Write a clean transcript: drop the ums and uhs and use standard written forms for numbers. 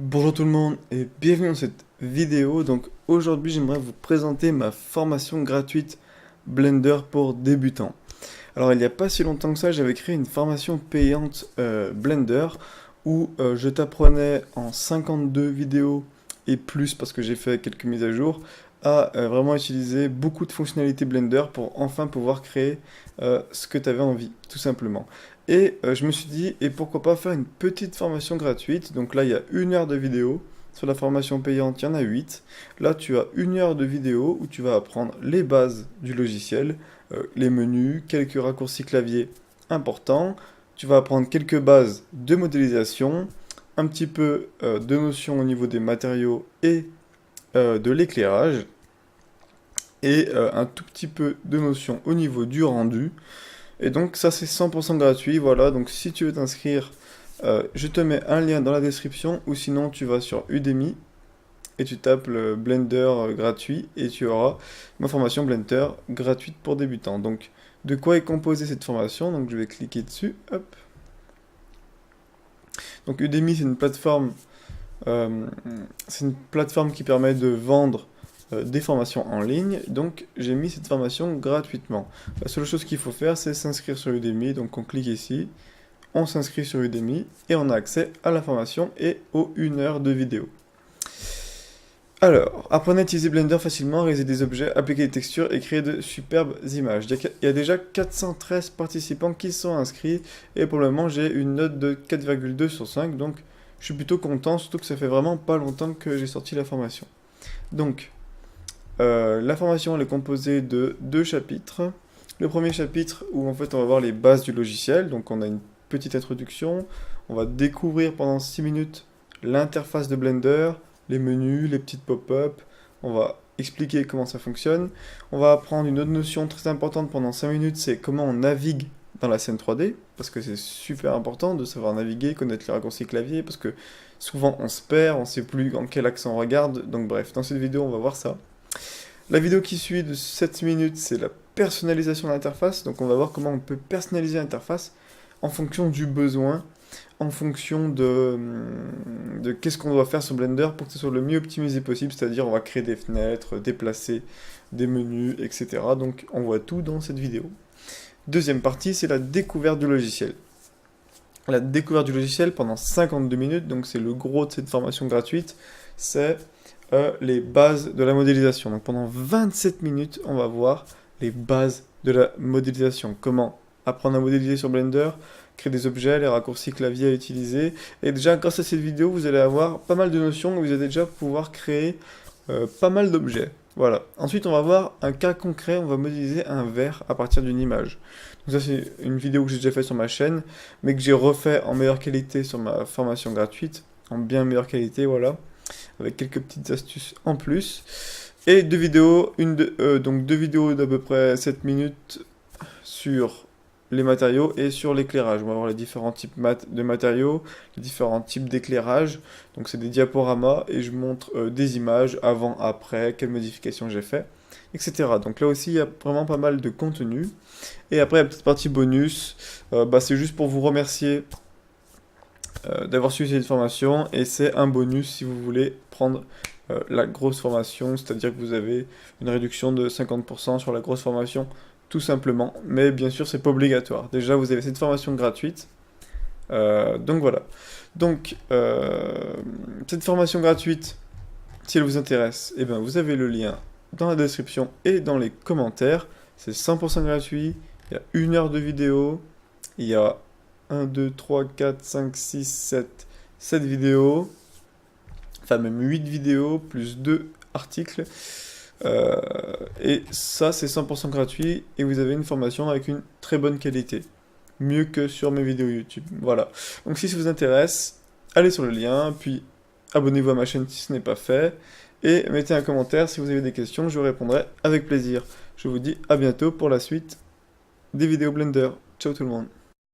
Bonjour tout le monde et bienvenue dans cette vidéo. Donc aujourd'hui j'aimerais vous présenter ma formation gratuite Blender pour débutants. Alors il n'y a pas si longtemps que ça j'avais créé une formation payante Blender où je t'apprenais en 52 vidéos et plus parce que j'ai fait quelques mises à jour à vraiment utiliser beaucoup de fonctionnalités Blender pour enfin pouvoir créer ce que tu avais envie tout simplement. Et je me suis dit, et pourquoi pas faire une petite formation gratuite. Donc là, il y a 1 heure de vidéo. Sur la formation payante, il y en a 8. Là, tu as 1 heure de vidéo où tu vas apprendre les bases du logiciel, les menus, quelques raccourcis clavier importants. Tu vas apprendre quelques bases de modélisation, un petit peu de notions au niveau des matériaux et de l'éclairage, et un tout petit peu de notions au niveau du rendu. Et donc ça c'est 100% gratuit, voilà, donc si tu veux t'inscrire, je te mets un lien dans la description, ou sinon tu vas sur Udemy et tu tapes le Blender gratuit et tu auras ma formation Blender gratuite pour débutants. Donc de quoi est composée cette formation? Donc je vais cliquer dessus, hop. Donc Udemy euh, c'est une plateforme qui permet de vendre des formations en ligne, donc j'ai mis cette formation gratuitement. La seule chose qu'il faut faire, c'est s'inscrire sur Udemy, donc on clique ici, on s'inscrit sur Udemy, et on a accès à la formation et aux 1 heure de vidéo. Alors, apprenez à utiliser Blender facilement, réaliser des objets, appliquer des textures et créer de superbes images. Il y a déjà 413 participants qui sont inscrits, et pour le moment j'ai une note de 4,2 sur 5, donc je suis plutôt content, surtout que ça fait vraiment pas longtemps que j'ai sorti la formation. Donc, la formation elle est composée de 2 chapitres. Le premier chapitre où en fait on va voir les bases du logiciel, donc on a une petite introduction, on va découvrir pendant 6 minutes l'interface de Blender, les menus, les petites pop-up, on va expliquer comment ça fonctionne. On va apprendre une autre notion très importante pendant 5 minutes, c'est comment on navigue dans la scène 3D, parce que c'est super important de savoir naviguer, connaître les raccourcis clavier, parce que souvent on se perd, on sait plus en quel axe on regarde, donc bref, dans cette vidéo on va voir ça. La vidéo qui suit de 7 minutes, c'est la personnalisation de l'interface. Donc on va voir comment on peut personnaliser l'interface en fonction du besoin, en fonction de qu'est-ce qu'on doit faire sur Blender pour que ce soit le mieux optimisé possible. C'est-à-dire on va créer des fenêtres, déplacer des menus, etc. Donc on voit tout dans cette vidéo. Deuxième partie, c'est la découverte du logiciel. La découverte du logiciel pendant 52 minutes, donc c'est le gros de cette formation gratuite, c'est les bases de la modélisation. Donc pendant 27 minutes, on va voir les bases de la modélisation. Comment apprendre à modéliser sur Blender, créer des objets, les raccourcis clavier à utiliser. Et déjà, grâce à cette vidéo, vous allez avoir pas mal de notions, vous allez déjà pouvoir créer pas mal d'objets. Voilà. Ensuite, on va voir un cas concret, on va modéliser un verre à partir d'une image. Donc ça, c'est une vidéo que j'ai déjà faite sur ma chaîne, mais que j'ai refait en meilleure qualité sur ma formation gratuite, en bien meilleure qualité, voilà, avec quelques petites astuces en plus. Et 2 vidéos, donc 2 vidéos d'à peu près 7 minutes sur les matériaux et sur l'éclairage. On va voir les différents types de matériaux, les différents types d'éclairage. Donc c'est des diaporamas et je montre des images avant, après, quelles modifications j'ai fait, etc. Donc là aussi il y a vraiment pas mal de contenu. Et après la petite partie bonus, c'est juste pour vous remercier d'avoir suivi cette formation, et c'est un bonus si vous voulez prendre la grosse formation, c'est-à-dire que vous avez une réduction de 50% sur la grosse formation, tout simplement, mais bien sûr c'est pas obligatoire. Déjà vous avez cette formation gratuite, donc voilà. Donc cette formation gratuite, si elle vous intéresse, eh bien, vous avez le lien dans la description et dans les commentaires. C'est 100% gratuit, il y a 1 heure de vidéo, il y a 1, 2, 3, 4, 5, 6, 7 vidéos, enfin même 8 vidéos, plus 2 articles, et ça c'est 100% gratuit, et vous avez une formation avec une très bonne qualité, mieux que sur mes vidéos YouTube, voilà. Donc si ça vous intéresse, allez sur le lien, puis abonnez-vous à ma chaîne si ce n'est pas fait, et mettez un commentaire si vous avez des questions, je répondrai avec plaisir. Je vous dis à bientôt pour la suite des vidéos Blender. Ciao tout le monde.